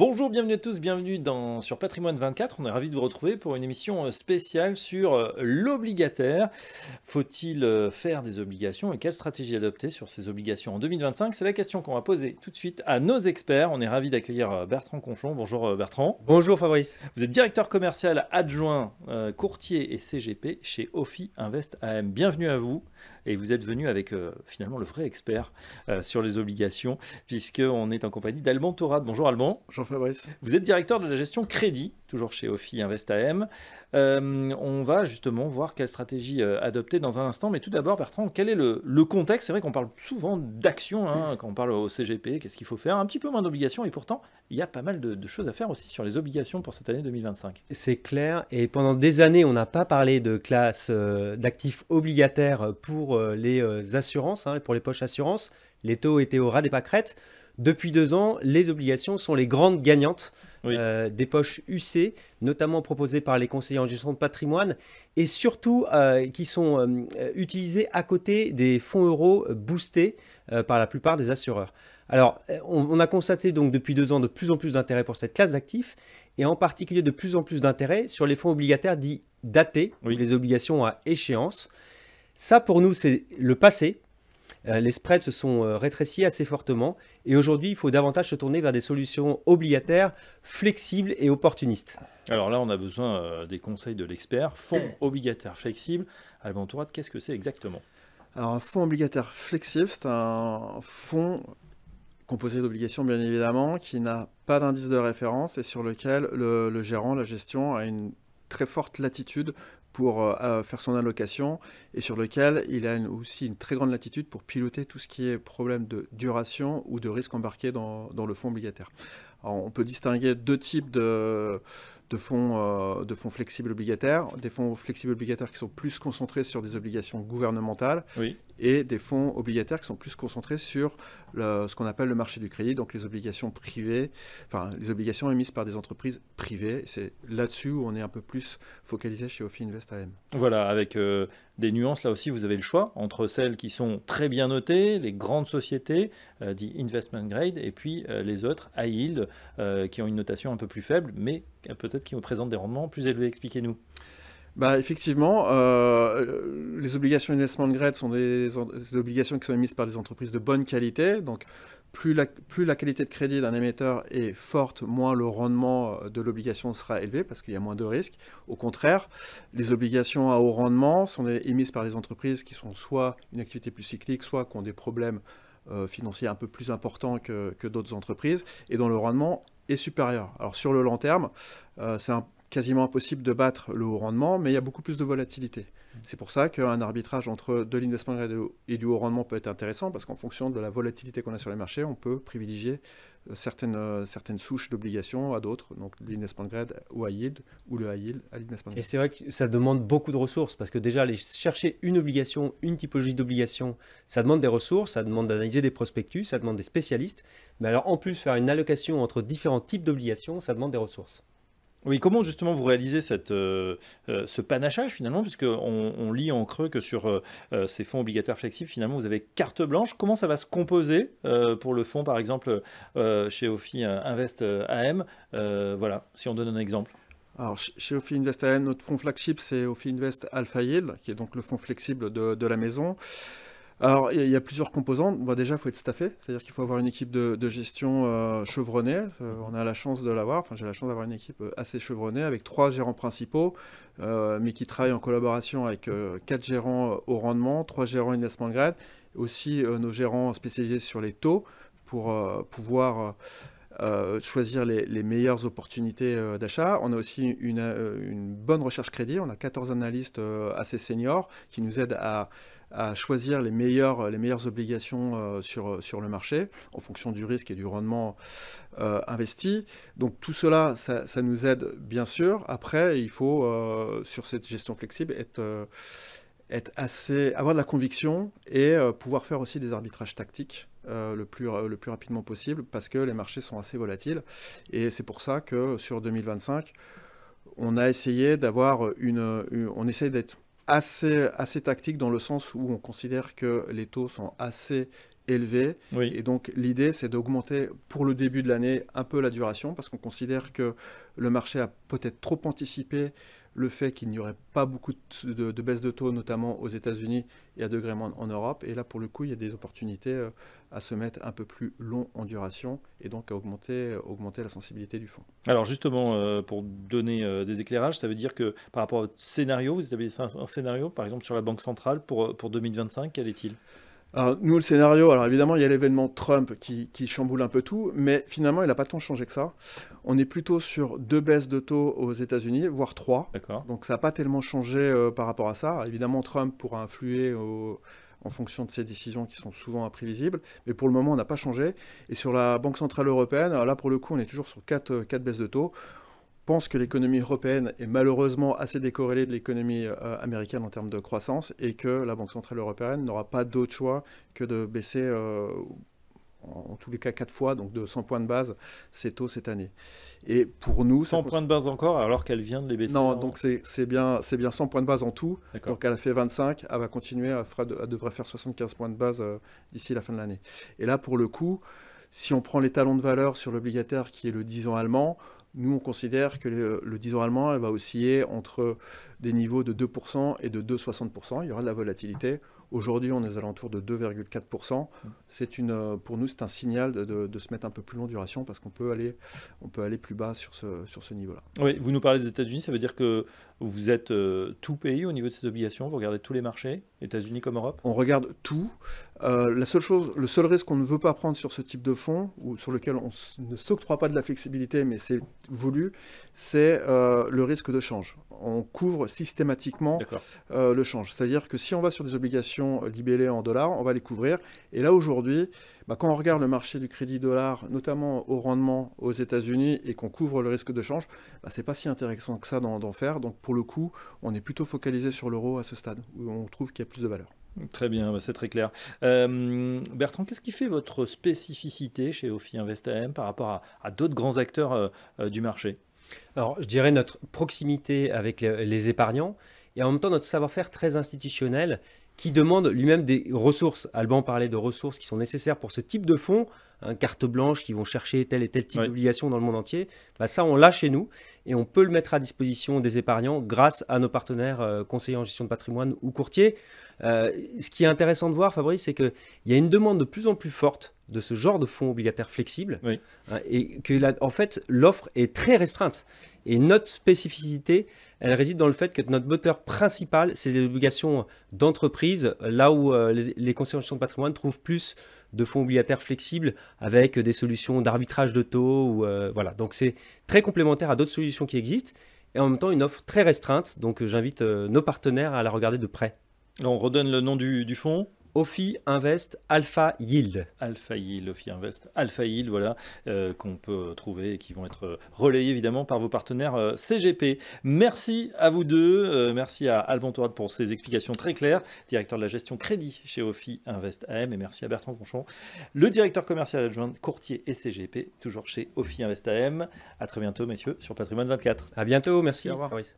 Bonjour, bienvenue à tous, bienvenue sur Patrimoine 24. On est ravis de vous retrouver pour une émission spéciale sur l'obligataire. Faut-il faire des obligations et quelle stratégie adopter sur ces obligations en 2025? C'est la question qu'on va poser tout de suite à nos experts. On est ravis d'accueillir Bertrand Conchon. Bonjour Bertrand. Bonjour Fabrice. Vous êtes directeur commercial adjoint, courtier et CGP chez Ophi Invest AM. Bienvenue à vous. Et vous êtes venu avec finalement le vrai expert sur les obligations, puisqu'on est en compagnie d'Alban Thorade. Bonjour Alban. Bonjour Fabrice. Vous êtes directeur de la gestion crédit, toujours chez Ophi Invest AM. On va justement voir quelle stratégie adopter dans un instant. Mais tout d'abord, Bertrand, quel est le contexte? C'est vrai qu'on parle souvent d'actions quand on parle au CGP. Qu'est-ce qu'il faut faire? Un petit peu moins d'obligations. Et pourtant, il y a pas mal de choses à faire aussi sur les obligations pour cette année 2025. C'est clair. Et pendant des années, on n'a pas parlé de classe d'actifs obligataires pour les assurances, pour les poches assurances. Les taux étaient au ras des pâquerettes. Depuis 2 ans, les obligations sont les grandes gagnantes des poches UC, notamment proposées par les conseillers en gestion de patrimoine et surtout qui sont utilisées à côté des fonds euros boostés par la plupart des assureurs. Alors, on a constaté donc depuis 2 ans de plus en plus d'intérêt pour cette classe d'actifs et en particulier de plus en plus d'intérêt sur les fonds obligataires dits datés, ou les obligations à échéance. Ça, pour nous, c'est le passé. Les spreads se sont rétrécis assez fortement et aujourd'hui, il faut davantage se tourner vers des solutions obligataires flexibles et opportunistes. Alors là, on a besoin des conseils de l'expert. Fonds obligataire flexible. Alban Thorade, qu'est-ce que c'est exactement? Alors un fonds obligataire flexible, c'est un fonds composé d'obligations bien évidemment, qui n'a pas d'indice de référence et sur lequel le gérant, la gestion a une très forte latitude pour faire son allocation et sur lequel il a aussi une très grande latitude pour piloter tout ce qui est problème de duration ou de risque embarqué dans le fonds obligataire. Alors, on peut distinguer 2 types de fonds flexibles obligataires. Des fonds flexibles obligataires qui sont plus concentrés sur des obligations gouvernementales et des fonds obligataires qui sont plus concentrés sur ce qu'on appelle le marché du crédit, donc les obligations privées, enfin les obligations émises par des entreprises privées. C'est là-dessus où on est un peu plus focalisé chez Ophi Invest AM. Voilà, avec des nuances, là aussi, vous avez le choix entre celles qui sont très bien notées, les grandes sociétés, dit investment grade, et puis les autres, high yield, qui ont une notation un peu plus faible, mais peut-être qui présentent des rendements plus élevés. Expliquez-nous. Bah, effectivement, les obligations investment grade sont des obligations qui sont émises par des entreprises de bonne qualité. Donc, plus la qualité de crédit d'un émetteur est forte, moins le rendement de l'obligation sera élevé parce qu'il y a moins de risques. Au contraire, les obligations à haut rendement sont émises par des entreprises qui sont soit une activité plus cyclique, soit qui ont des problèmes financiers un peu plus importants que d'autres entreprises et dont le rendement est supérieur. Alors, sur le long terme, c'est quasiment impossible de battre le haut rendement, mais il y a beaucoup plus de volatilité. C'est pour ça qu'un arbitrage entre de l'investment grade et du haut rendement peut être intéressant, parce qu'en fonction de la volatilité qu'on a sur les marchés, on peut privilégier certaines souches d'obligations à d'autres, donc l'investment grade au high yield ou le high yield à l'investment grade. Et c'est vrai que ça demande beaucoup de ressources, parce que déjà, aller chercher une obligation, une typologie d'obligation, ça demande des ressources, ça demande d'analyser des prospectus, ça demande des spécialistes, mais alors en plus, faire une allocation entre différents types d'obligations, ça demande des ressources. Oui, comment justement vous réalisez ce panachage finalement, puisqu'on lit en creux que sur ces fonds obligataires flexibles, finalement vous avez carte blanche. Comment ça va se composer pour le fonds par exemple chez Ophi Invest AM? Voilà, si on donne un exemple. Alors, chez Ophi Invest AM, notre fonds flagship, c'est Ophi Invest Alpha Yield, qui est donc le fonds flexible de la maison. Alors, il y a plusieurs composantes. Bon, déjà, il faut être staffé, c'est-à-dire qu'il faut avoir une équipe de gestion chevronnée. On a la chance de l'avoir, enfin j'ai la chance d'avoir une équipe assez chevronnée avec 3 gérants principaux, mais qui travaillent en collaboration avec 4 gérants au rendement, 3 gérants investment grade, aussi nos gérants spécialisés sur les taux pour pouvoir choisir les meilleures opportunités d'achat. On a aussi une bonne recherche crédit. On a 14 analystes assez seniors qui nous aident à choisir les meilleures obligations sur le marché en fonction du risque et du rendement investi. Donc tout cela, ça nous aide bien sûr. Après, il faut, sur cette gestion flexible, avoir de la conviction et pouvoir faire aussi des arbitrages tactiques le plus rapidement possible parce que les marchés sont assez volatiles. Et c'est pour ça que sur 2025, on a essayé on essaye d'être assez tactique dans le sens où on considère que les taux sont assez élevé. Oui. Et donc l'idée, c'est d'augmenter pour le début de l'année un peu la duration, parce qu'on considère que le marché a peut-être trop anticipé le fait qu'il n'y aurait pas beaucoup de baisse de taux, notamment aux États-Unis et à degré moins en Europe. Et là, pour le coup, il y a des opportunités à se mettre un peu plus long en duration et donc à augmenter la sensibilité du fonds. Alors justement, pour donner des éclairages, ça veut dire que par rapport à votre scénario, vous établissez un scénario, par exemple sur la Banque centrale pour 2025, quel est-il? Alors, nous, le scénario, alors évidemment, il y a l'événement Trump qui chamboule un peu tout, mais finalement, il n'a pas tant changé que ça. On est plutôt sur 2 baisses de taux aux États-Unis, voire 3. D'accord. Donc, ça n'a pas tellement changé par rapport à ça. Alors, évidemment, Trump pourra influer en fonction de ses décisions qui sont souvent imprévisibles, mais pour le moment, on n'a pas changé. Et sur la Banque Centrale Européenne, alors là, pour le coup, on est toujours sur 4 baisses de taux. Pense que l'économie européenne est malheureusement assez décorrélée de l'économie américaine en termes de croissance et que la Banque Centrale Européenne n'aura pas d'autre choix que de baisser en tous les cas 4 fois, donc de 100 points de base, ses taux cette année. Et pour nous... 100 points de base encore alors qu'elle vient de les baisser? Non, donc c'est bien 100 points de base en tout. D'accord. Donc elle a fait 25, elle va continuer, elle devrait faire 75 points de base d'ici la fin de l'année. Et là, pour le coup, si on prend les talons de valeur sur l'obligataire qui est le 10 ans allemand, nous, on considère que le 10 ans allemand, elle va osciller entre des niveaux de 2% et de 2,60%. Il y aura de la volatilité. Aujourd'hui, on est aux alentours de 2,4%. Pour nous, c'est un signal de se mettre un peu plus long duration parce qu'on peut aller plus bas sur ce niveau-là. Oui, vous nous parlez des États-Unis, ça veut dire que vous êtes tout pays au niveau de ces obligations, vous regardez tous les marchés, États-Unis comme Europe? On regarde tout. Le seul risque qu'on ne veut pas prendre sur ce type de fonds, ou sur lequel on ne s'octroie pas de la flexibilité, mais c'est voulu, c'est le risque de change. On couvre systématiquement le change. C'est-à-dire que si on va sur des obligations libellées en dollars, on va les couvrir. Et là, aujourd'hui, quand on regarde le marché du crédit dollar, notamment au rendement aux États-Unis, et qu'on couvre le risque de change, c'est pas si intéressant que ça d'en faire. Donc, pour le coup, on est plutôt focalisé sur l'euro à ce stade, où on trouve qu'il y a plus de valeur. Très bien, c'est très clair. Bertrand, qu'est-ce qui fait votre spécificité chez Ophi Invest AM par rapport à d'autres grands acteurs du marché? Alors, je dirais notre proximité avec les épargnants et en même temps notre savoir-faire très institutionnel qui demande lui-même des ressources. Alban parlait de ressources qui sont nécessaires pour ce type de fonds, carte blanche qui vont chercher tel et tel type d'obligation dans le monde entier. Ça, on l'a chez nous et on peut le mettre à disposition des épargnants grâce à nos partenaires conseillers en gestion de patrimoine ou courtiers. Ce qui est intéressant de voir, Fabrice, c'est qu'il y a une demande de plus en plus forte de ce genre de fonds obligataires flexibles et que en fait, l'offre est très restreinte. Et notre spécificité, elle réside dans le fait que notre moteur principal, c'est des obligations d'entreprise, là où les conseillers en gestion de patrimoine trouvent plus de fonds obligataires flexibles avec des solutions d'arbitrage de taux. Voilà. Donc c'est très complémentaire à d'autres solutions qui existent et en même temps une offre très restreinte. Donc j'invite nos partenaires à la regarder de près. On redonne le nom du fonds? Ophi Invest Alpha Yield. Alpha Yield, Ophi Invest Alpha Yield, voilà, qu'on peut trouver et qui vont être relayés évidemment par vos partenaires CGP. Merci à vous deux, merci à Alban Tourade pour ses explications très claires, directeur de la gestion crédit chez Ophi Invest AM, et merci à Bertrand Conchon, le directeur commercial adjoint courtier et CGP, toujours chez Ophi Invest AM. À très bientôt messieurs sur Patrimoine 24. À bientôt, merci. Au revoir. Fabrice.